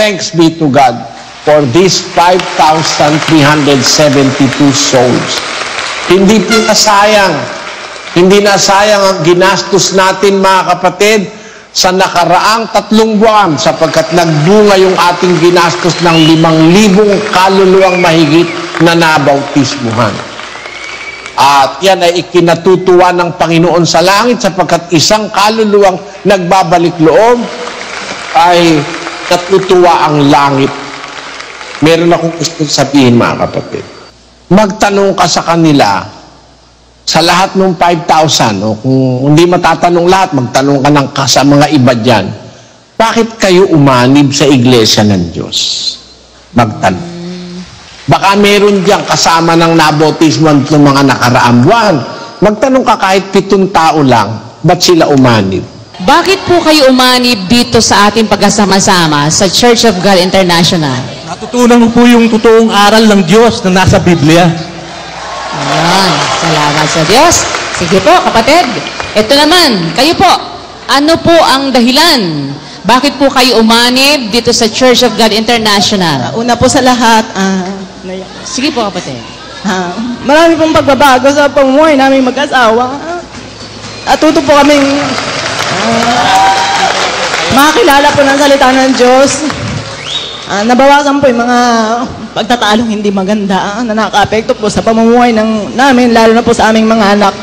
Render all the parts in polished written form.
thanks be to God for these 5,372 souls. Hindi po nasayang. Hindi nasayang ang ginastos natin, mga kapatid, sa nakaraang 3 buwan sapagkat nagbunga yung ating ginastos ng 5,000 kaluluwang mahigit na nabautismuhan. At yan ay ikinatutuwa ng Panginoon sa langit sapagkat isang kaluluwang nagbabalik loob ay natutuwa ang langit. Meron akong gusto sabihin, mga kapatid. Magtanong ka sa kanila, sa lahat ng 5,000, o kung hindi matatanong lahat, magtanong ka ng sa mga iba dyan, bakit kayo umanib sa iglesia ng Diyos? Magtanong. Baka meron dyan kasama ng nabautisman ng mga nakaraang buwan. Magtanong ka kahit 7 tao lang, ba't sila umanib? Bakit po kayo umanib dito sa ating pagkasama-sama sa Church of God International? Natutunan ko po yung totoong aral ng Diyos na nasa Biblia. Ayan, salamat sa Diyos. Sige po, kapatid. Ito naman, kayo po. Ano po ang dahilan? Bakit po kayo umanib dito sa Church of God International? Una po sa lahat, Sige po, kapatid. marami pong pagbabago sa pamumuhay namin mag-asawa. Natuto po kaming makakilala po ng salita ng Diyos. Nabawasan po yung mga pagtatalong hindi maganda na nakaka-apekto po sa pamumuhay namin, lalo na po sa aming mga anak.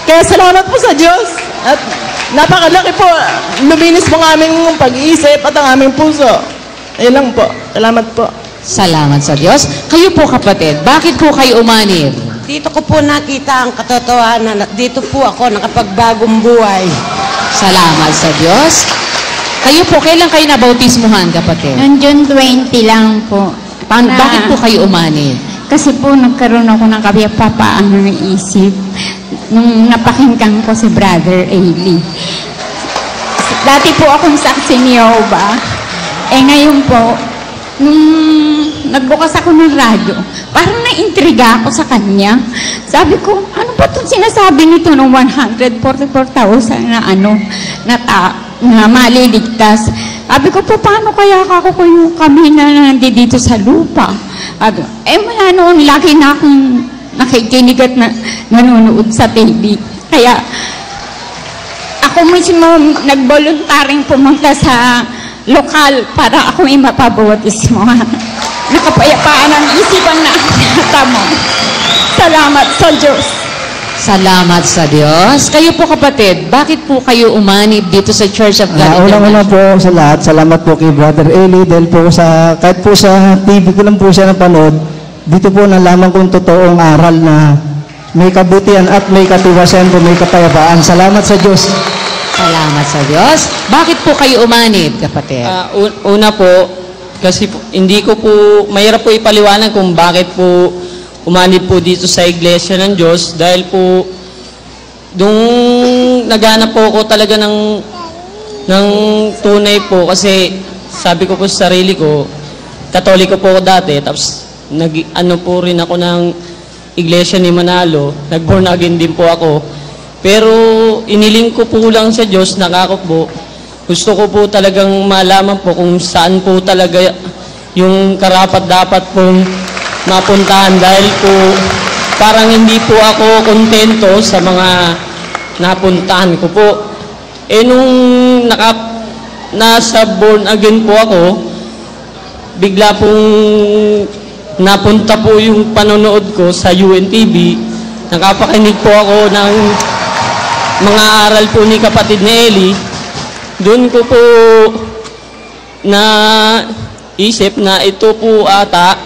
Kaya salamat po sa Diyos. At napakalaki po, luminis po ang aming pag-iisip at ang aming puso. Ayun lang po. Salamat po. Salamat sa Diyos. Kayo po, kapatid, bakit po kayo umanib? Dito ko po nakita ang katotohanan at dito po ako nakapagbagong buhay. Salamat sa Diyos. Kayo po, kailan kayo nabautismuhan, kapatid? Noong June 20 lang po. Bakit po kayo umanib? Kasi po nagkaroon ako ng kapayapaan ng isip nung napakinggan ko si Brother Ailey. Dati po akong saksi ni Jehovah. Ngayon po, nung nagbukas ako ng radyo, parang naintriga ako sa kanya. Sabi ko, ano ba itong sinasabi nito ng 144,000 na maliligtas? Sabi ko po, paano kaya ako yung kami na nandito sa lupa? Mula noon, lagi na akong nakikinig at nanonood sa TV. Kaya, ako mismo nag-voluntaring pumunta sa lokal para ako may mapabautismo. Nakapayapaan ang isipan na tamo. Salamat sa Diyos. Salamat sa Diyos. Kayo po, kapatid, bakit po kayo umanib dito sa Church of God International? Unang-una po sa lahat, salamat po kay Brother Eli dahil po kahit po sa TV ko lang po siya napanood, dito po nalaman kong totoong aral na may kabutihan at may katiwasan po, may kapayapaan. Salamat sa Diyos. Salamat sa Diyos. Bakit po kayo umanib, kapatid? Una po, kasi po, hindi ko po, mahirap po ipaliwanag kung bakit po umanib po dito sa Iglesia ng Diyos dahil po nung naghanap po ako talaga ng tunay po kasi sabi ko po sa sarili ko, Katoliko po ako dati, tapos nag-ano po rin ako ng Iglesia ni Manalo, nag-born again din po ako. Pero iniling ko po lang sa Diyos, nakako po, gusto ko po talagang malaman po kung saan po talaga yung karapat-dapat pong mapuntahan dahil po parang hindi po ako kontento sa mga napuntahan ko po. Nung nasa born again po ako, bigla pong napunta po yung panonood ko sa UNTV, nakapakinig po ako ng mga aral po ni kapatid ni Eli. Doon ko po na isip na ito po ata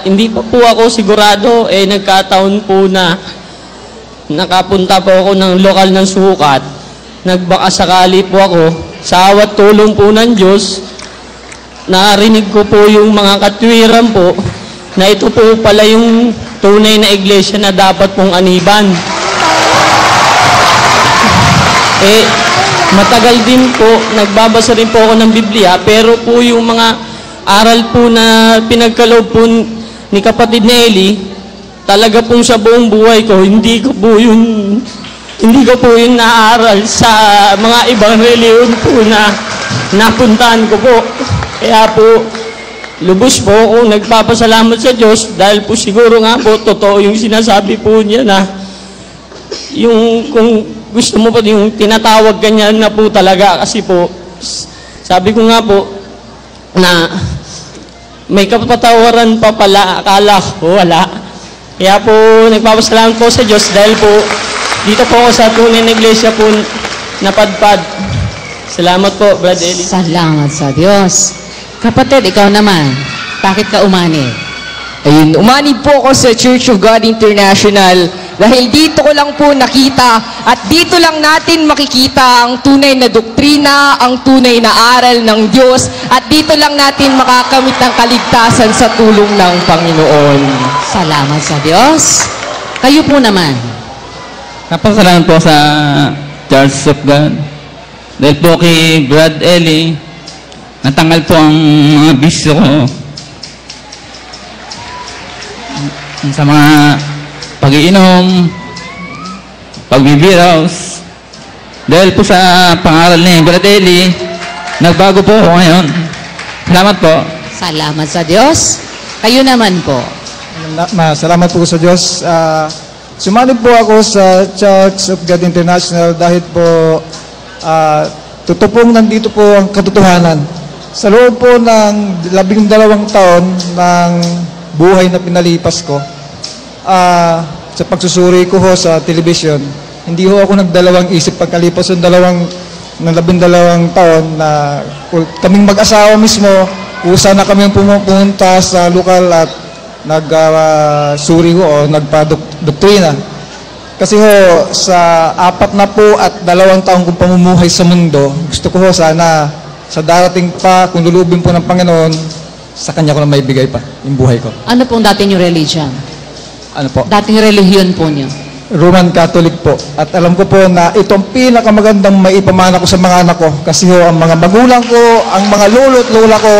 hindi pa po ako sigurado, nagkataon po na nakapunta po ako ng lokal ng sukat. Nagbaka sakali po ako, sa awat tulong po ng Diyos, narinig ko po yung mga katwiran po na ito po pala yung tunay na iglesia na dapat pong aniban. Matagal din po, nagbabasa rin po ako ng Biblia, pero po yung mga aral po na pinagkaloob po ni kapatid ni Eli, talaga pong sa buong buhay ko, hindi ko po yun naaral sa mga ibang reliyon po na napuntahan ko po. Kaya po, lubos po akong nagpapasalamat sa Diyos dahil po siguro nga po, totoo yung sinasabi po niya na yung kung gusto mo po, yung tinatawag ganyan na po talaga kasi po, sabi ko nga po na may kapatawaran pa pala, akala ko wala. Kaya po, nagpapasalamat po sa Diyos dahil po, dito po ako sa tunay na iglesia po napadpad. Salamat po, Brad Eli. Salamat sa Diyos. Kapatid, ikaw naman, bakit ka umanib? Ayun, umanib po ako sa Church of God International dahil dito ko lang po nakita at dito lang natin makikita ang tunay na doktrina, ang tunay na aral ng Diyos at dito lang natin makakamit ng kaligtasan sa tulong ng Panginoon. Salamat sa Diyos. Kayo po naman. Napasalamat po sa Church of God. Dahil po kay Brad Eli, natanggal po ang mga bisyo ko. Sa mga pag-iinom, pagbibiraos. Dahil po sa pangaral ni Brad Eli, nagbago po ako ngayon. Salamat po. Salamat sa Diyos. Kayo naman po. Salamat po sa Diyos. Sumanib po ako sa Church of God International dahil po totoo pong nandito po ang katotohanan. Sa loob po ng 12 taon ng buhay na pinalipas ko, sa pagsusuri ko ho sa television, hindi ho ako nagdalawang isip pagkalipas ng 12 taon na kaming mag-asawa mismo, usa na kami pumunta sa lokal at nag-suri ho o nagpa-doktrina. Kasi ho, sa 4 na po at 2 taong kong pamumuhay sa mundo, gusto ko ho sana sa darating pa, kung lulubin po ng Panginoon, sa Kanya ko na maibigay pa yung buhay ko. Ano pong dati niyo religion? Ano po? Dating relihiyon po niyo? Roman Catholic po. At alam ko po na ito ang pinakamagandang maipamana ko sa mga anak ko. Kasi ho, ang mga magulang ko, ang mga lolo at lola ko,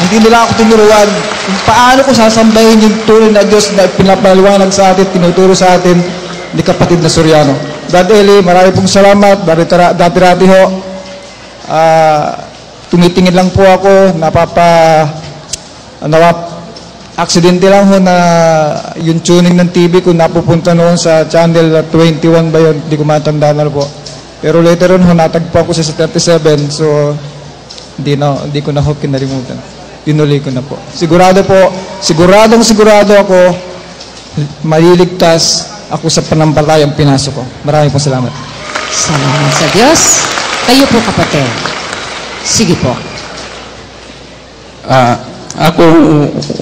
hindi nila ako tinuruan kung paano ko sasambahin yung tunay na Diyos na pinapaliwanag sa atin, tinuturo sa atin ni kapatid na Soriano. Brad Eli, marami pong salamat. Dati-rati ho, tumitingin lang po ako, aksidente lang ho na yung tuning ng TV ko napupunta noon sa channel 21 ba yun, hindi ko matandaan na po. Pero later on ho, natagpo ako sa 37, so hindi ko na ho kinalimutan. Tinuloy ko na po. Siguradong ako, maliligtas ako sa panampalayang pinasok ko. Maraming po salamat. Salamat sa Diyos. Kayo po, kapatid. Sige po. Ako,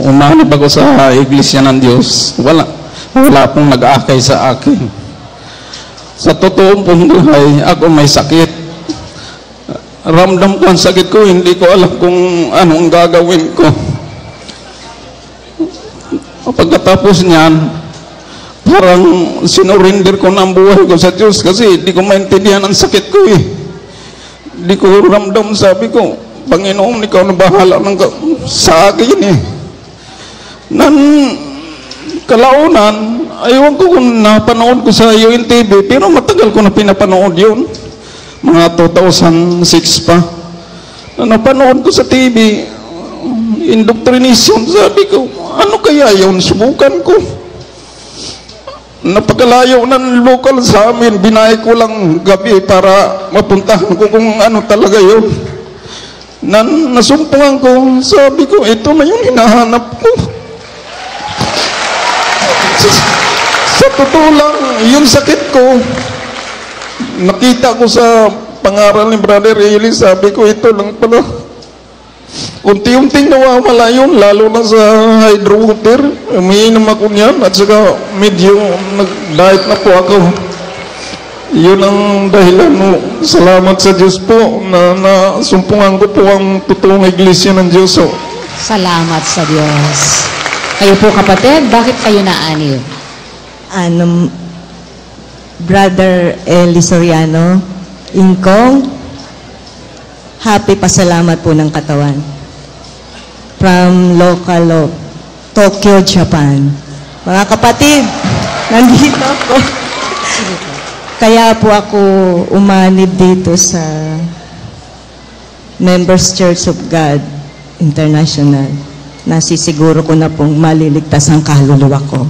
umanib ako sa Iglesia ng Diyos. Wala pong nag-aakay sa akin. Sa totoong pong buhay, ako may sakit. Ramdam ko ang sakit ko, hindi ko alam kung anong gagawin ko. Pagkatapos niyan, parang sinurinder ko na ang buhay ko sa Diyos kasi hindi ko maintindihan ang sakit ko eh. Hindi ko ramdam, sabi ko, Panginoon, ikaw na bahala sa akin eh. Kalaunan, ayaw ko kung napanood ko sa UNTV, pero matagal ko na pinapanood yun. Mga 2006 pa. Napanood ko sa TV, indoctrination, sabi ko, ano kaya yun? Subukan ko. Napakalayo ng local sa amin, binay ko lang gabi para mapuntahan ko kung ano talaga yun. Nasumpungan ko, sabi ko, ito na yung hinahanap ko. Sa totoo lang, yung sakit ko, nakita ko sa pangaral ni Brother Eli, sabi ko, ito lang pala. Unti-unting nawawala yun, lalo na sa hydro water. Umiinom ako niyan, at saka medyo nag-diet na po ako. Yun ang dahilan mo. Salamat sa Diyos po na nasumpungan ko po ang totoong iglesia ng Diyos. Salamat sa Diyos. Kayo po, kapatid, bakit kayo naanib? Brother Eli Soriano, Ingkong, happy pasalamat po ng katawan. From local Tokyo, Japan. Mga kapatid, nandito ako. Kaya po ako umanib dito sa Members Church of God International, nasisiguro ko na pong maliligtas ang kaluluwa ko.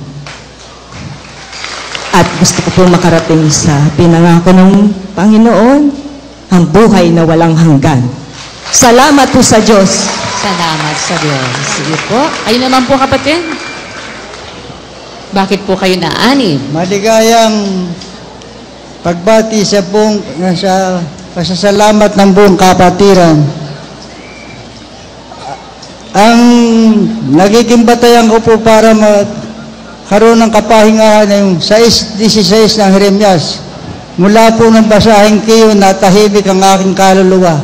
At gusto ko pong makarating sa pinangako ng Panginoon, ang buhay na walang hanggan. Salamat po sa Diyos. Salamat sa Diyos. Sige po. Kayo naman po, kapatid. Bakit po kayo naanib? Maligayang pagbati sa buong nasa pasasalamat ng buong kapatiran. Ang nagiging batayan ko po para magkaroon ng kapahingahan ay yung 6:16 ng Jeremias. Mula po ng basahin kayo, natahimik ang aking kaluluwa.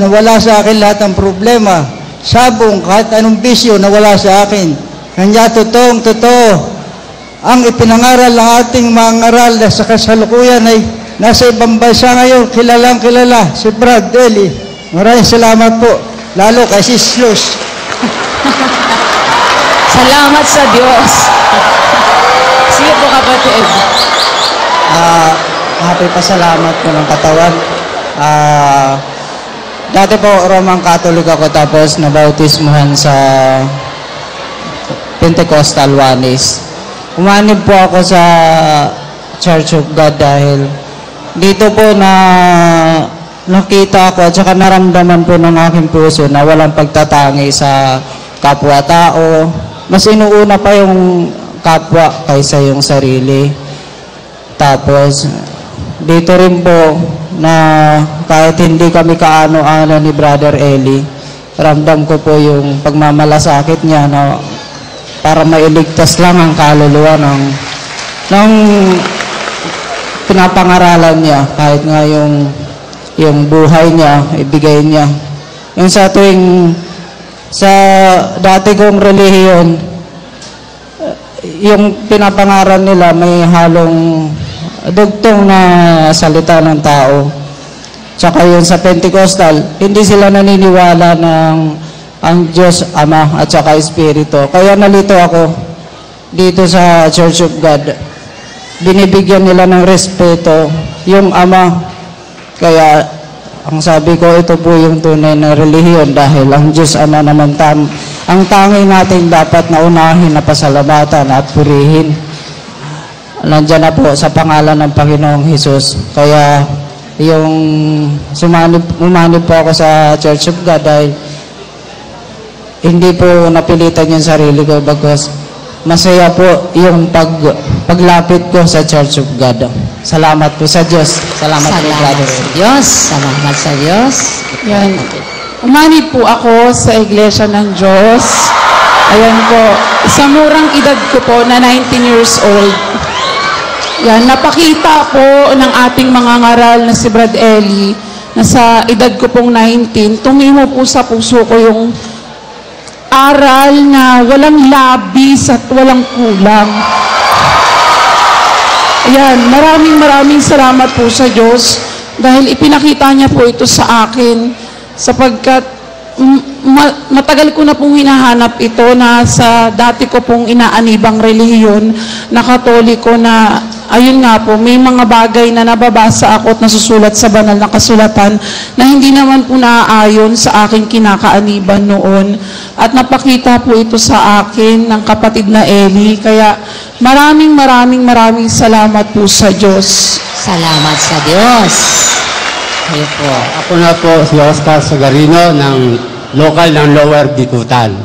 Nawala sa akin lahat ng problema, sabong, kahit anong bisyo nawala sa akin. Kanya totoo, ang ipinangaral ng ating mga ngaral na sa kasalukuyan ay nasa ibang bansa ngayon, kilalang kilala, si Brad Eli. Maraming salamat po, lalo kay Sis Luz. Salamat sa Diyos. Sige po, kapatid. Happy pasalamat po ng katawan. Dati po, Roman Catholic ako, tapos nabautismuhan sa Pentecostal Wanis. Umanib po ako sa Church of God dahil dito po na nakita ko at saka naramdaman po ng aking puso na walang pagtatangi sa kapwa-tao. Mas inuuna pa yung kapwa kaysa yung sarili. Tapos, dito rin po na kahit hindi kami kaano-ano ni Brother Eli, ramdam ko po yung pagmamalasakit niya na para mailigtas lang ang kaluluwa ng pinapangaralan niya, kahit nga yung buhay niya, ibigay niya. Yung sa dati kong relihiyon, yung pinapangaral nila may halong dugtong na salita ng tao. Tsaka yun sa Pentecostal, hindi sila naniniwala ng ang Diyos Ama at saka Espiritu. Kaya nalito ako dito sa Church of God. Binibigyan nila ng respeto yung Ama. Kaya ang sabi ko, ito po yung tunay na relihiyon dahil ang Diyos Ama naman ang tangi natin dapat na unahin na pasalamatan at purihin. Nandiyan na po sa pangalan ng Panginoong Hesus. Kaya yung umanib po ako sa Church of God dahil hindi po napilitan yung sarili ko bagos masaya po yung paglapit ko sa Church of God. Salamat po sa Diyos. Salamat po, brother. Sa Diyos. Salamat sa Diyos. Yan. Umanib po ako sa Iglesia ng Diyos. Ayan po. Sa murang edad ko po na 19 years old. Yan. Napakita po ng ating mga ngaral na si Brad Eli na sa edad ko pong 19, tumimo po sa puso ko yung aral na walang labis at walang kulang. Ayan, maraming salamat po sa Diyos dahil ipinakita niya po ito sa akin sapagkat matagal ko na pong hinahanap ito na sa dati ko pong inaanibang relihiyon na Katoliko na ayun nga po, may mga bagay na nababasa ako at nasusulat sa banal na kasulatan na hindi naman po naaayon sa aking kinakaaniban noon. At napakita po ito sa akin ng kapatid na Eli. Kaya maraming salamat po sa Diyos. Salamat sa Diyos. Kayo po. Ako na po si Oscar Sagarino ng local ng Lower Bikutan.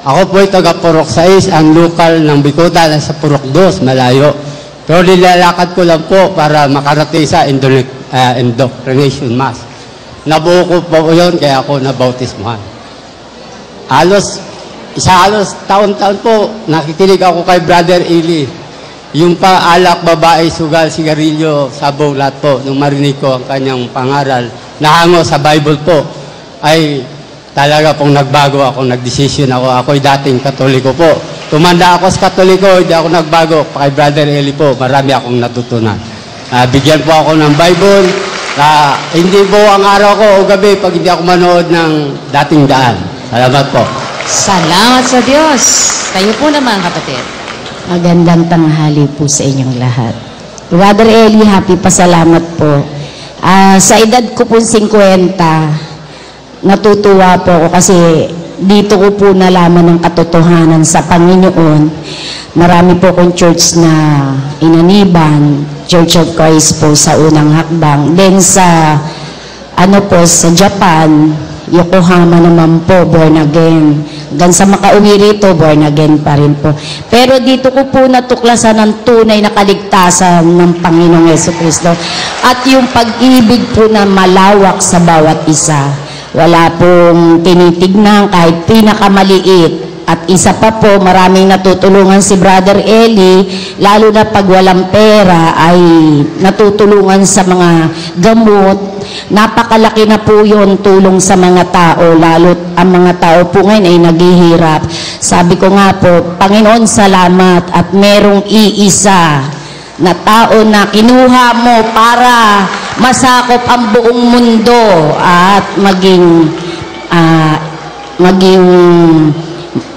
Ako po ay taga Purok 6, ang local ng Bikutan sa Purok 2, malayo. Pero nilalakad ko lang po para makarating sa indoctrination mass. Nabuo ko po yun, kaya ako nabautismuhan. Halos taon-taon po, nakikinig ako kay Brother Eli. Yung alak, babae, sugal, sigarilyo, sabong, lahat po, nung marinig ko ang kanyang pangaral, nahango sa Bible po, ay talaga pong nagbago ako, nagdesisyon ako. Ako'y dating Katoliko po. Tumanda ako sa Katoliko, hindi ako nagbago. Kay Brother Eli po, marami akong natutunan. Bigyan po ako ng Bible. Hindi po ang araw ko o gabi pag hindi ako manood ng dating daan. Salamat po. Salamat sa Diyos. Kayo po naman, kapatid. Magandang tanghali po sa inyong lahat. Brother Eli, happy pasalamat po. Sa edad ko po 50, natutuwa po ako kasi dito ko po nalaman ng katotohanan sa Panginoon. Marami po akong church na inaniban, Church of Christ po sa unang hakbang. Then sa sa Japan, Yokohama naman po, born again. Hanggang sa makauwi rito, born again pa rin po. Pero dito ko po natuklasan ang tunay na kaligtasan ng Panginoong Jesucristo at yung pag-ibig po na malawak sa bawat isa. Wala pong tinitignan kahit pinakamaliit. At isa pa po, maraming natutulungan si Brother Eli, lalo na pag walang pera ay natutulungan sa mga gamot. Napakalaki na po yun tulong sa mga tao, lalo ang mga tao po ngayon ay naghihirap. Sabi ko nga po, Panginoon salamat at merong iisa na tao na kinuha mo para masakop ang buong mundo at maging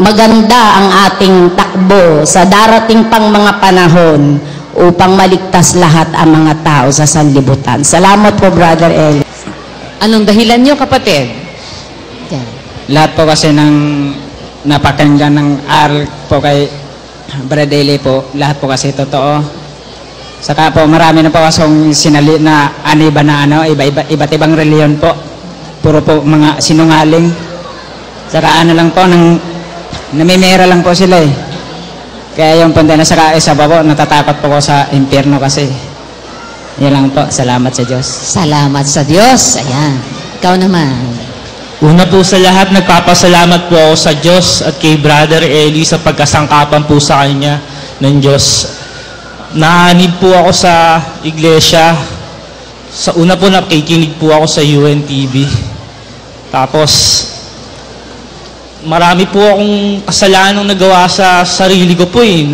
maganda ang ating takbo sa darating pang mga panahon upang maligtas lahat ang mga tao sa sanlibutan. Salamat po, Brother Eli. Anong dahilan nyo, kapatid? Lahat po kasi ng napakinggan ng aral po kay Brother Eli po, lahat po kasi totoo. Saka po marami na po kasong sinali na aniba na iba't ibang reliyon po. Puro po mga sinungaling. Saka lang po, namimira lang po sila eh. Kaya yung punta na sa isa pa po, natatakot po ko sa impyerno kasi. Yun lang po, salamat sa Diyos. Salamat sa Diyos. Ayan. Ikaw naman. Una po sa lahat, nagpapasalamat po ako sa Diyos at kay Brother Eli sa pagkasangkapan po sa kanya ng Diyos. Naanib po ako sa iglesia. Sa una po nakikinig po ako sa UNTV. Tapos, marami po akong kasalanang nagawa sa sarili ko po eh.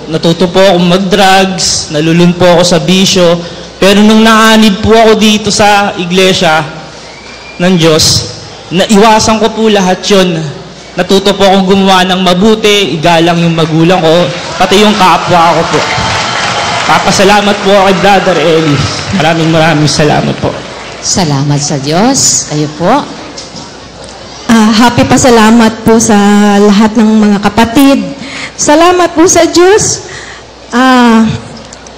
Natuto po akong mag-drugs, nalulun po ako sa bisyo. Pero nung naanib po ako dito sa iglesia ng Diyos, naiwasan ko po lahat yun. Natuto po akong gumawa ng mabuti, igalang yung magulang ko, pati yung kapwa ko po. Papasalamat po ako kay Brother Eli. Maraming salamat po. Salamat sa Diyos. Kayo po. Happy pasalamat po sa lahat ng mga kapatid. Salamat po sa Diyos.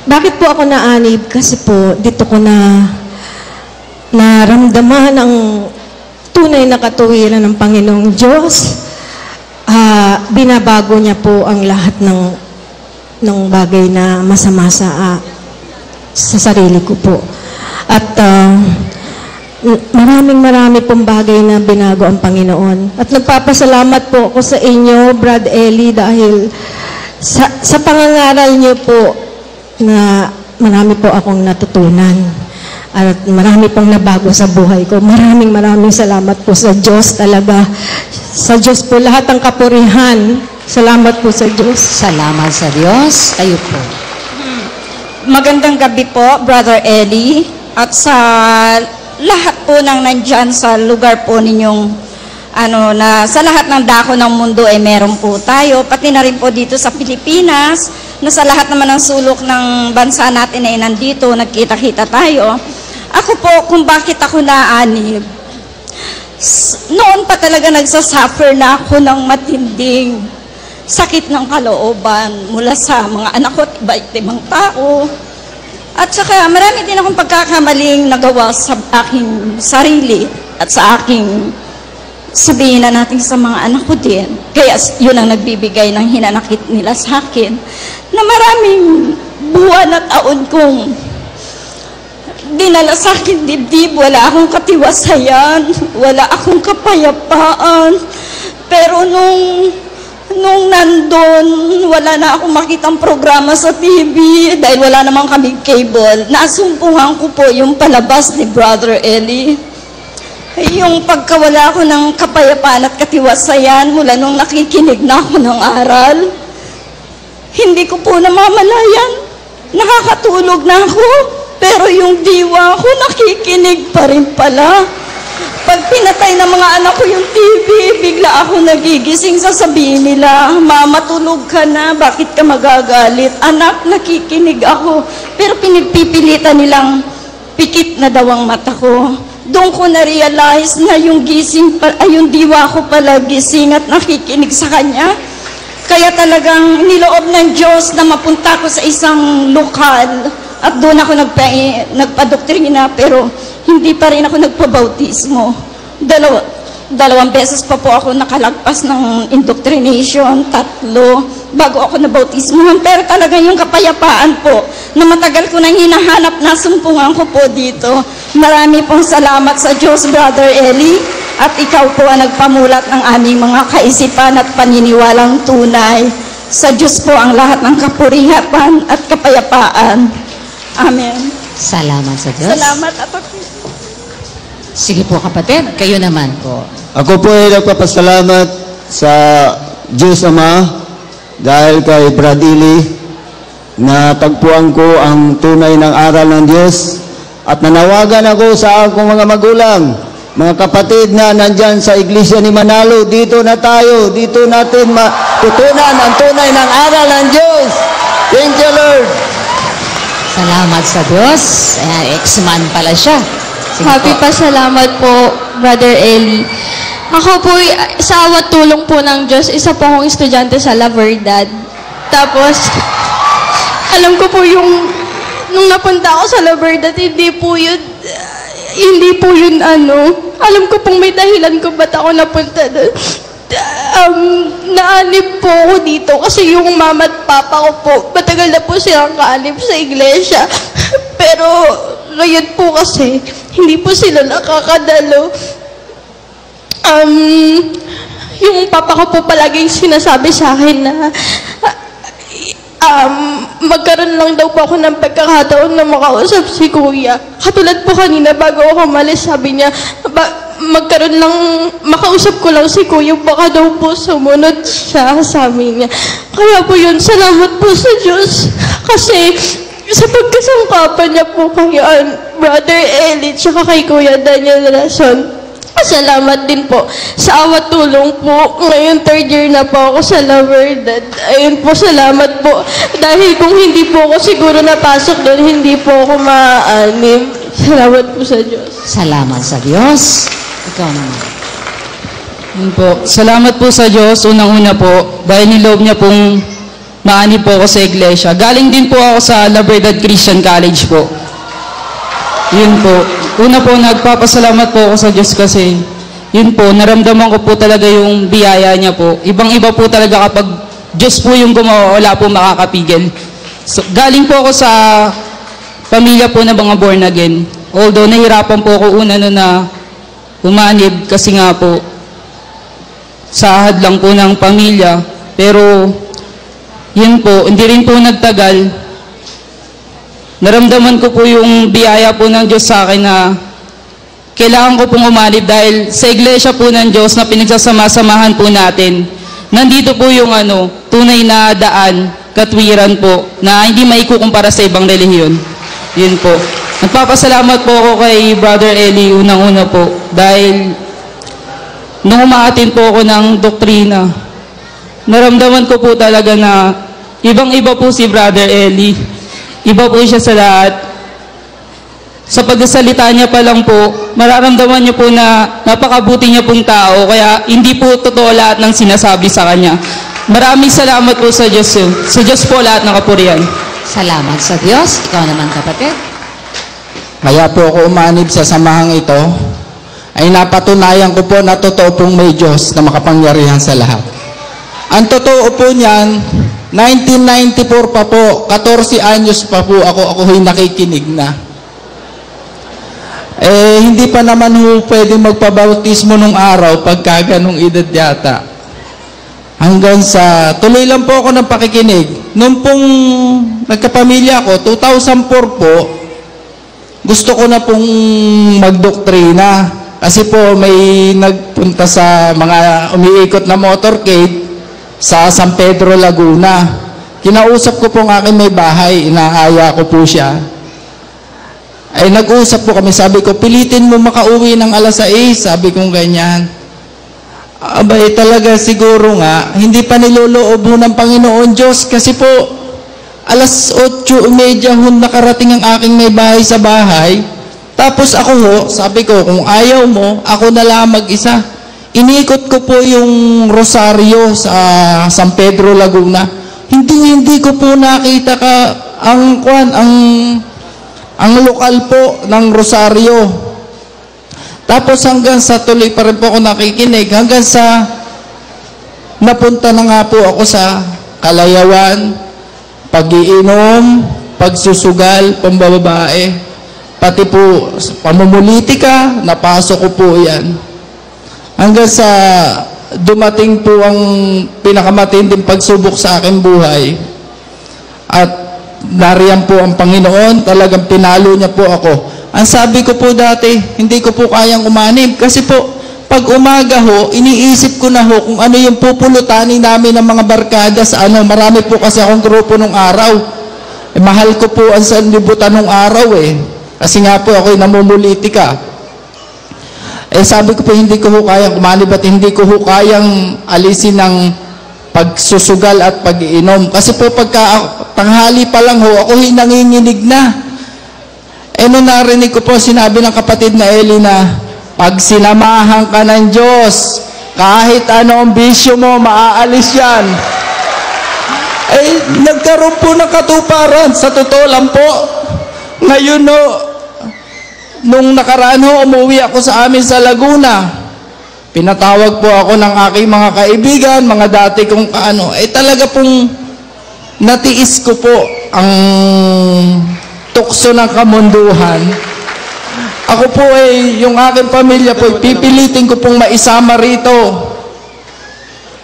Bakit po ako naanib? Kasi po, dito ko naramdaman ang tunay na katuwiran ng Panginoong Diyos. Binabago niya po ang lahat ng bagay na masama sa sarili ko po. At marami pong bagay na binago ang Panginoon. At nagpapasalamat po ako sa inyo, Brad Eli, dahil sa pangangaral niyo po na marami po akong natutunan. At marami pong nabago sa buhay ko. Maraming salamat po sa Diyos talaga. Sa Diyos po lahat ang kapurihan. Salamat po sa Diyos. Salamat sa Diyos. Kayo po. Magandang gabi po, Brother Eli. At sa lahat po ng nandyan sa lugar po ninyong na sa lahat ng dako ng mundo ay meron po tayo, pati na rin po dito sa Pilipinas, na sa lahat naman ng sulok ng bansa natin ay nandito, nagkita-kita tayo. Ako po, kung bakit ako naanib, noon pa talaga nagsasuffer na ako ng matinding sakit ng kalooban mula sa mga anak ko at iba't ibang tao. At saka marami din akong pagkakamaling nagawa sa aking sarili at sa aking, sabihin na natin sa mga anak ko din. Kaya yun ang nagbibigay ng hinanakit nila sa akin, na maraming buwan at taon kong dinala sa akin dibdib. Wala akong katiwasayan, wala akong kapayapaan. Pero nung nandun, wala na akong makitang programa sa TV dahil wala namang kaming cable. Nasumpungan ko po yung palabas ni Brother Eli. Yung pagkawala ko ng kapayapaan at katiwasayan mula nung nakikinig na ako ng aral, hindi ko po namamalayan. Nakakatulog na ako, pero yung diwa ko nakikinig pa rin pala. Pag pinatay ng mga anak ko yung TV, bigla ako nagigising, sasabihin nila, Mama, tulog ka na, bakit ka magagalit? Anak, nakikinig ako. Pero pinagpipilitan nilang pikit na daw ang mata ko. doon ko na-realize na yung yung diwa ko pala gising at nakikinig sa Kanya. Kaya talagang niloob ng Diyos na mapunta ko sa isang lokal at doon ako nagpadoktrina, pero hindi pa rin ako nagpabautismo. Dalawang beses pa po ako nakalagpas ng indoctrination, 3 bago ako nabautismuhan. Pero talagang yung kapayapaan po na matagal ko nang hinahanap, nasumpungan ko po dito. Marami pong salamat sa Diyos, Brother Eli, at ikaw po ang nagpamulat ng aming mga kaisipan at paniniwalang tunay. Sa Diyos po ang lahat ng kapurihan at kapayapaan. Amen. Salamat sa Diyos. Salamat at Sige po kapatid, kayo naman po. Ako po ay nagpapasalamat sa Diyos Ama dahil kay Brad Eli na tagpuan ko ang tunay ng aral ng Diyos at nanawagan ako sa akong mga magulang, mga kapatid na nandyan sa Iglesia ni Manalo. Dito na tayo, dito natin matutunan ang tunay ng aral ng Diyos. Thank you, Lord. Salamat sa Diyos. Ayan, ex-man pala siya. Sige Happy po. pasalamat po, Brother Eli. Ako po, sa awat tulong po ng Diyos, isa po akong estudyante sa La Verdad. Tapos, alam ko po nung napunta ako sa La Verdad, hindi po yun alam ko pong may dahilan ko ba't ako napunta doon. Naanib po ako dito kasi yung mama at papa ko po, matagal na po silang kaanib sa iglesia. Pero, ngayon po kasi, hindi po sila nakakadalo. Yung papa ko po palaging sinasabi sa akin na magkaroon lang daw po ako ng pagkakataon na makausap si Kuya. Katulad po kanina bago ako malis, sabi niya, makausap ko lang si Kuya, baka daw po sumunod siya, sabi niya. Kaya po yun, salamat po sa Diyos. Kasi sa pagkasangkapan niya po kay Brother Eli tsaka kay Kuya Daniel Rason, salamat din po sa awat tulong po. Ngayon 3rd year na po ako sa La Verdad. Ayun po, salamat po. Dahil kung hindi po ako siguro napasok doon, hindi po ako maaanib. Salamat po sa Diyos. Salamat sa Diyos. Ikaw naman. Yun po. Salamat po sa Diyos, unang-una po, dahil niloob niya pong maanib po ako sa iglesia. Galing din po ako sa La Verdad Christian College po. Yun po. Una po, nagpapasalamat po ako sa Diyos kasi yun po, naramdaman ko po talaga yung biyaya niya po. Ibang-iba po talaga kapag Diyos po yung gumawa, wala po makakapigil. So, galing po ako sa pamilya po na mga born again. Although nahirapan po ako una na umanib kasi nga po sahad lang po ng pamilya. Pero yun po, hindi rin po nagtagal. Naramdaman ko po yung biyaya po ng Diyos sa akin na kailangan ko pong umanib dahil sa iglesia po ng Diyos na pinagsasama-samahan po natin, nandito po yung tunay na daan, katwiran po, na hindi maikukumpara sa ibang relihiyon. Yun po. Nagpapasalamat po ako kay Brother Eli, unang-una po, dahil nung umaatin po ako ng doktrina, naramdaman ko po talaga na ibang-iba po si Brother Eli. Iba po siya sa lahat. Sa pagsasalita niya pa lang po, mararamdaman niyo po na napakabuti niya pong tao, kaya hindi po totoo lahat ng sinasabi sa kanya. Maraming salamat po sa Diyos. Sa Diyos po lahat ng kapurihan. Salamat sa Diyos. Ikaw naman kapatid. Kaya po ako umanib sa samahang ito, ay napatunayan ko po na totoo pong may Diyos na makapangyarihan sa lahat. Ang totoo po niyan, 1994 pa po, 14 anyos pa po ako'y nakikinig na. Hindi pa naman pwede magpabautismo nung araw pagka ganong edad yata. Hanggang sa, tuloy lang po ako ng pakikinig. Nung pong nagkapamilya ko, 2004 po, gusto ko na pong magdoktrina. Kasi po may nagpunta sa mga umiikot na motorcade sa San Pedro, Laguna. Kinausap ko po ng aking may bahay, inaaya ko po siya. Ay nag-usap po kami, sabi ko, pilitin mo makauwi ng alas 6, sabi kong ganyan. Abay talaga siguro nga, hindi pa niloloob ng Panginoon Diyos kasi po, alas 8:30 nakarating ang aking may bahay sa bahay, Tapos ako ho, sabi ko, kung ayaw mo, ako na lang mag-isa. Inikot ko po yung Rosario sa San Pedro, Laguna. Hindi ko po nakita ang lokal po ng Rosario. Tapos hanggang sa tuloy pa rin po ako nakikinig, hanggang sa napunta na nga po ako sa Kalayawan, pag-iinom, pagsusugal, pambababae, pati po pamumulitika, napasok ko po yan. Hanggang sa dumating po ang pinakamatinding pagsubok sa aking buhay. At nariyan po ang Panginoon, talagang pinalo niya po ako. Ang sabi ko po dati, hindi ko po kayang umanib. Kasi po, pag umaga ho, iniisip ko na ho kung ano yung pupulutanin namin ng mga barkada sa ano. Marami po kasi akong grupo nung araw. Mahal ko po ang sanlibutan nung araw Kasi nga po ako'y namumulitika. Sabi ko po, hindi ko ho kayang kumanib at hindi ko ho kayang alisin ng pagsusugal at pag-iinom. Kasi po pagka tanghali pa lang ho, ako'y nanginginig na. Nung narinig ko po, sinabi ng kapatid na Eli na, pag sinamahan ka ng Diyos, kahit ano ang bisyo mo, maaalis yan. Nagkaroon po ng katuparan. Sa totoo lang po, ngayon ho, nung nakaraan ho, umuwi ako sa amin sa Laguna. Pinatawag po ako ng aking mga kaibigan, mga dati kong talaga pong natiis ko po ang tukso ng kamunduhan. Ako po yung aking pamilya po, pipilitin ko pong maisama rito.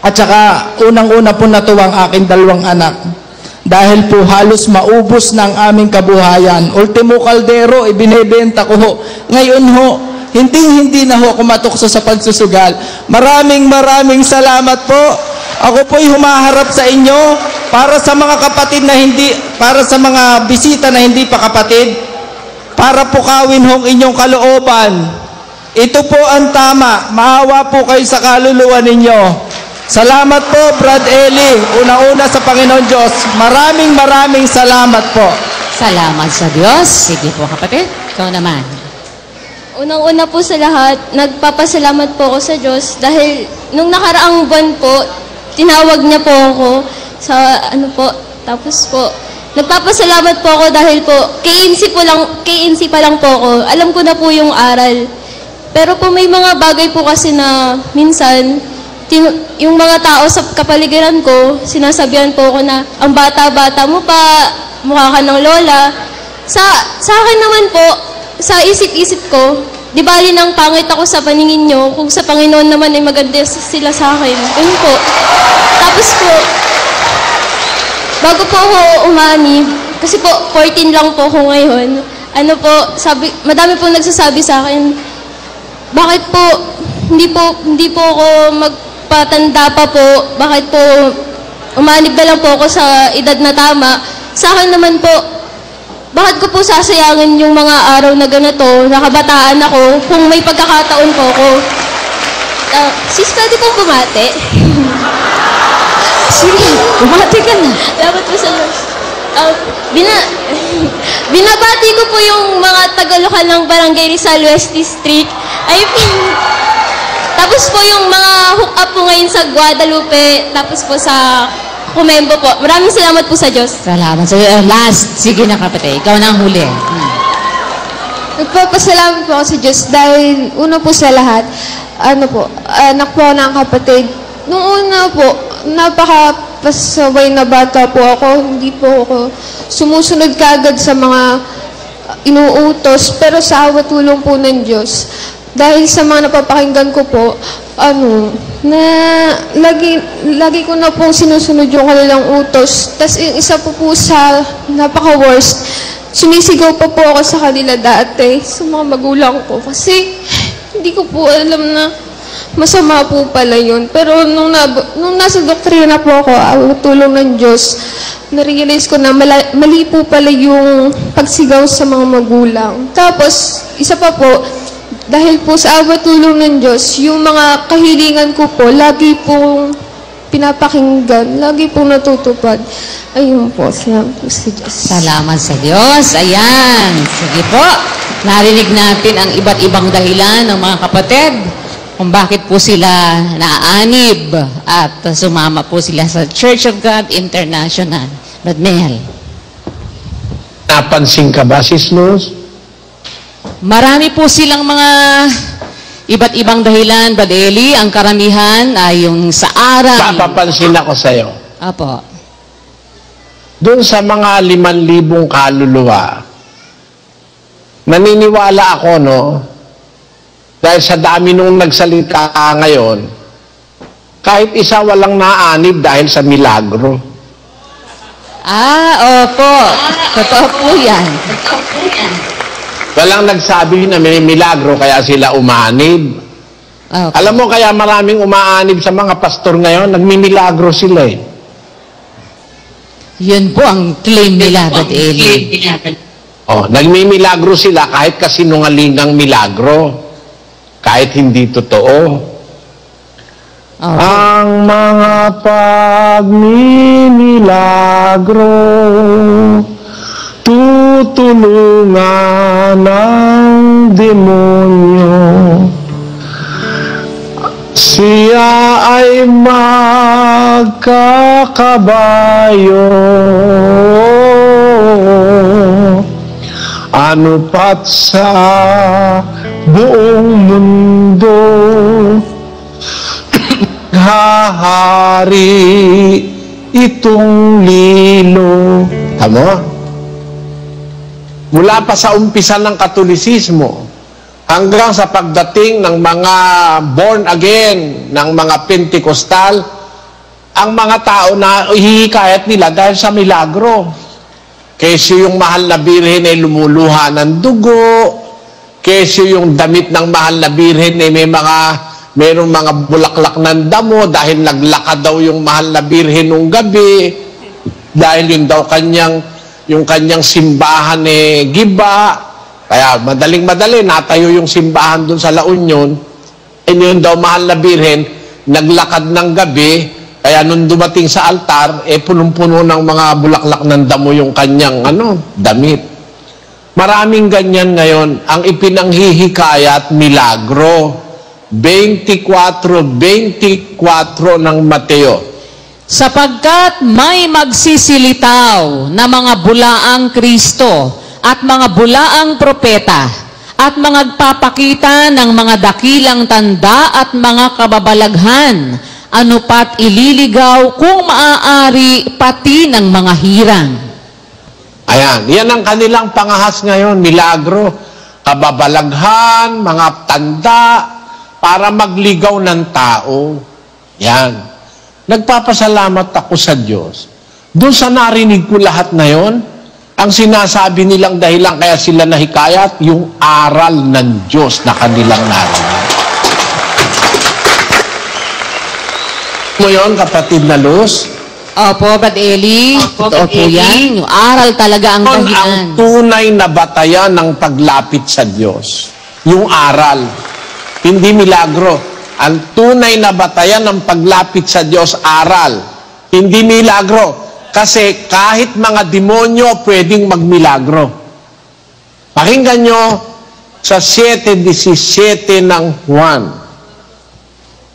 At saka, unang-una po natuwang aking 2 anak. Dahil po halos maubos ng aming kabuhayan. Ultimo kaldero, ibinebenta ko ho. Ngayon ho, hindi na ho kumatukso sa pagsusugal. Maraming salamat po. Ako po'y humaharap sa inyo para sa mga kapatid na para sa mga bisita na hindi pa kapatid, para pukawin hong inyong kalooban. Ito po ang tama. Maawa po kayo sa kaluluwa ninyo. Salamat po, Brad Eli. Una-una sa Panginoon Diyos. Maraming salamat po. Salamat sa Diyos. Sige po, kapatid. Ikaw naman. Unang-una po sa lahat, nagpapasalamat po ako sa Diyos dahil nung nakaraang buwan po, tinawag niya po ako sa tapos po, nagpapasalamat po ako dahil po, KNC pa lang po ako. Alam ko na po yung aral. Pero po may mga bagay po kasi na minsan, yung mga tao sa kapaligiran ko, sinasabihan po ako na, ang bata-bata mo pa, mukha ka ng lola. Sa akin naman po, sa isip-isip ko, di bali nang pangit ako sa paningin nyo, kung sa Panginoon naman ay maganda sila sa akin. Yun po. Tapos po, bago po ako umanib, kasi po, 14 lang po ako ngayon, madami po nagsasabi sa akin, bakit po, hindi po ako magpatanda pa po, bakit po, umanib na lang po ako sa edad na tama. Sa akin naman po, bakit ko po sasayangin yung mga araw na ganito, nakabataan ako, kung may pagkakataon po ako. Sis, pwede pong bumati? Sige, bumati ka na. Dapat po sa Diyos. Binabati ko po yung mga tagalokan ng Barangay Rizal West District. Tapos po yung mga hook up po ngayon sa Guadalupe, tapos po sa Kumembo po. Maraming salamat po sa Diyos. Salamat sa Diyos. Last, sige na kapatid. Ikaw na ang huli. Nagpapasalamat po ako sa Diyos dahil una po sa lahat, anak po ng kapatid. Nung una po, napakapasaway na bata po ako. Hindi po ako sumusunod kaagad sa mga inuutos. Pero sa awa tulong po ng Diyos, dahil sa mga napapakinggan ko po, na lagi ko na pong sinusunod yung kanilang utos. Tapos yung isa po sa napaka-worst, sumisigaw pa po ako sa kanila dati, sa mga magulang ko. Kasi hindi ko po alam na masama po pala yun. Pero nung nasa doktrina po ako, tulong ng Diyos, na-realize ko na mali po pala yung pagsigaw sa mga magulang. Tapos, isa pa po, dahil po sa awa tulong ng Diyos, yung mga kahilingan ko po, lagi pong pinapakinggan, lagi pong natutupad. Ayun po, salamat po sa Diyos. Salamat sa Diyos. Ayan. Sige po. Narinig natin ang iba't ibang dahilan ng mga kapatid kung bakit po sila naaanib at sumama po sila sa Church of God International. Brad Mel. Napansin ka ba, Sis Luz? Marami po silang mga iba't ibang dahilan, Brad Eli. Ang karamihan ay yung sa aral. Papapansin ako sa'yo. Apo. Doon sa mga 5,000 kaluluwa, naniniwala ako, no? Dahil sa dami nung nagsalita ngayon, kahit isa walang naanib dahil sa milagro. Opo. Totoo po yan. Walang nagsabi na may milagro kaya sila umanib. Okay. Alam mo, kaya maraming umaanib sa mga pastor ngayon, nagmimilagro sila eh. Yun po ang claim nila, Brad Eli. Nagmimilagro sila kahit kasinungalingang milagro. Kahit hindi totoo. Ang mga pagmimilagro tutulungan ng demonyo. Siya ay magkakabayo. Ano pat sa buong mundo hahari itong lilo. Tama? Mula pa sa umpisa ng Katolisismo hanggang sa pagdating ng mga born again, ng mga Pentecostal, ang mga tao na hihikayat nila dahil sa milagro. Kesyo yung mahal na birhen ay lumuluha ng dugo, kesyo yung damit ng mahal na birhen ay mayroong mga bulaklak ng damo dahil naglakad daw yung mahal na birhen nung gabi, dahil yun daw yung kanyang simbahan giba. Kaya madaling-madali, natayo yung simbahan dun sa La Union. Yun daw mahal na birhen, naglakad ng gabi, kaya nung dumating sa altar, punong-puno ng mga bulaklak ng damo yung kanyang damit. Maraming ganyan ngayon. Ang ipinanghihikayat, milagro. 24:24 ng Mateo. Sapagkat may magsisilitaw na mga bulaang Kristo at mga bulaang propeta at magpapakita ng mga dakilang tanda at mga kababalaghan, ano pat ililigaw kung maaari pati ng mga hirang. Ayan, yan ang kanilang pangahas ngayon, milagro, kababalaghan, mga tanda, para magligaw ng tao. Yan. Nagpapasalamat ako sa Diyos. Doon sa narinig ko lahat na yon, ang sinasabi nilang dahilan kaya sila nahikayat, yung aral ng Diyos na kanilang narinig. Mo yon, kapatid na Luz? Opo, Brad Eli. Totoo po yan. Yung aral talaga ang dahilan. Ang tunay na batayan ng paglapit sa Diyos. Yung aral. Hindi milagro. Ang tunay na batayan ng paglapit sa Diyos, aral. Hindi milagro. Kasi kahit mga demonyo pwedeng magmilagro. Pakinggan nyo sa 7:17 ng Juan.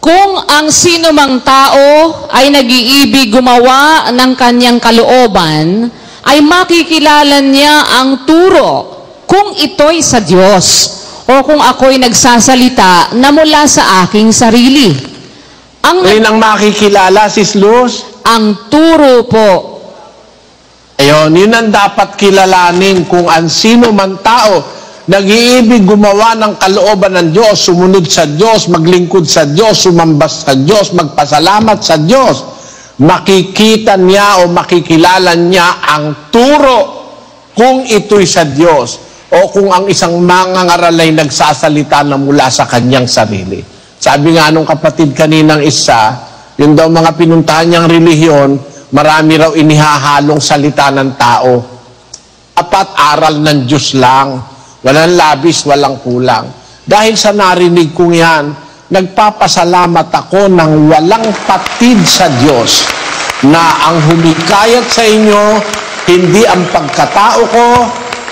Kung ang sino mang tao ay nag-iibig gumawa ng kanyang kalooban, ay makikilala niya ang turo kung ito'y sa Diyos o kung ako'y nagsasalita na mula sa aking sarili. Ngayon ang makikilala, Sis Luz? Ang turo po. Ayun, yun ang dapat kilalanin kung ang sino man tao nag-iibig gumawa ng kalooban ng Diyos, sumunod sa Diyos, maglingkod sa Diyos, sumambas sa Diyos, magpasalamat sa Diyos, makikita niya o makikilala niya ang turo kung ito'y sa Diyos o kung ang isang mangangaral ay nagsasalita na mula sa kanyang sarili. Sabi nga nung kapatid kaninang isa, yun daw mga pinuntahan niyang relihiyon, marami raw inihahalong salita ng tao. Dapat aral ng Diyos lang. Walang labis, walang kulang. Dahil sa narinig kong yan, nagpapasalamat ako ng walang patid sa Diyos na ang humikayat sa inyo, hindi ang pagkatao ko,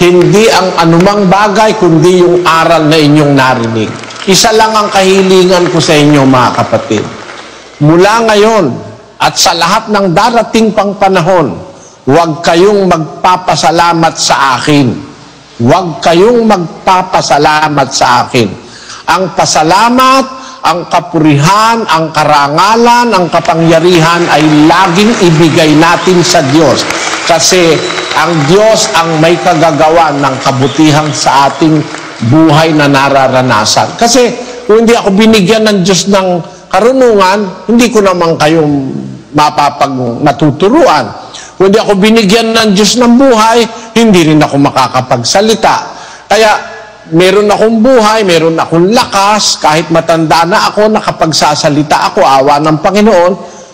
hindi ang anumang bagay, kundi yung aral na inyong narinig. Isa lang ang kahilingan ko sa inyo, mga kapatid. Mula ngayon at sa lahat ng darating pang panahon, huwag kayong magpapasalamat sa akin. Huwag kayong magpapasalamat sa akin. Ang pasalamat, ang kapurihan, ang karangalan, ang kapangyarihan ay laging ibigay natin sa Diyos. Kasi ang Diyos ang may kagagawa ng kabutihan sa ating buhay na nararanasan. Kasi kung hindi ako binigyan ng Diyos ng karunungan, hindi ko naman kayong matuturuan. Kung hindi ako binigyan ng Diyos ng buhay, hindi rin ako makakapagsalita. Kaya meron akong buhay, meron akong lakas, kahit matanda na ako, nakapagsasalita ako, awa ng Panginoon,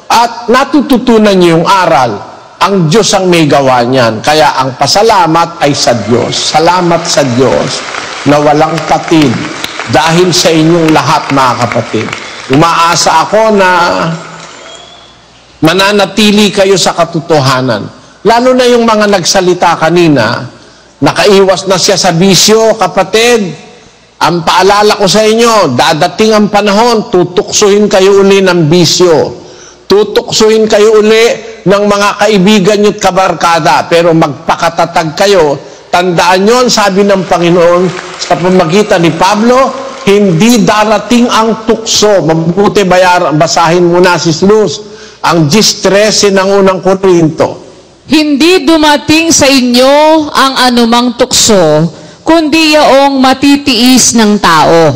at natututunan niyo yung aral. Ang Diyos ang may gawa niyan. Kaya ang pasalamat ay sa Diyos. Salamat sa Diyos na walang patid dahil sa inyong lahat, mga kapatid. Umaasa ako na mananatili kayo sa katotohanan. Lalo na yung mga nagsalita kanina, nakaiwas na siya sa bisyo, kapatid. Ang paalala ko sa inyo, dadating ang panahon, tutuksuhin kayo uli ng bisyo. Tutuksuhin kayo uli ng mga kaibigan nyo't kabarkada, pero magpakatatag kayo. Tandaan nyo, sabi ng Panginoon sa pamagitan ni Pablo, hindi darating ang tukso. Mabuti basahin muna si Luz, ang 10:13 ng unang Korinto. Hindi dumating sa inyo ang anumang tukso, kundi yaong matitiis ng tao.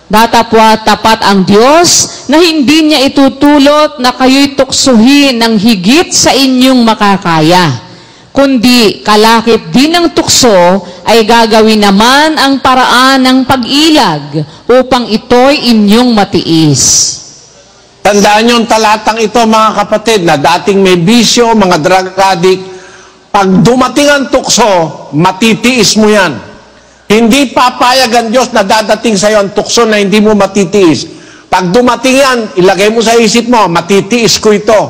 Datapwat tapat ang Diyos na hindi niya itutulot na kayo'y tuksuhin ng higit sa inyong makakaya. Kundi kalakip din ng tukso ay gagawin naman ang paraan ng pag-ilag upang ito'y inyong matiis. Tandaan niyo ang talatang ito, mga kapatid, na dating may bisyo, mga drug addict, pag dumating ang tukso, matitiis mo yan. Hindi papayag ang Diyos na dadating sa iyo ang tukso na hindi mo matitiis. Pag dumating yan, ilagay mo sa isip mo, matitiis ko ito.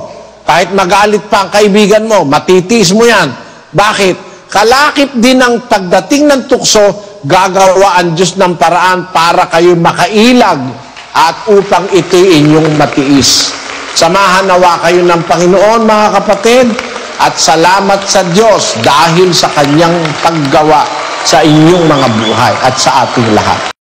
Kahit magalit pa ang kaibigan mo, matitiis mo yan. Bakit? Kalakip din ang pagdating ng tukso, gagawa ang Diyos ng paraan para kayo makailag at upang ito'y inyong matiis. Samahan nawa kayo ng Panginoon, mga kapatid, at salamat sa Diyos dahil sa kanyang paggawa sa inyong mga buhay at sa ating lahat.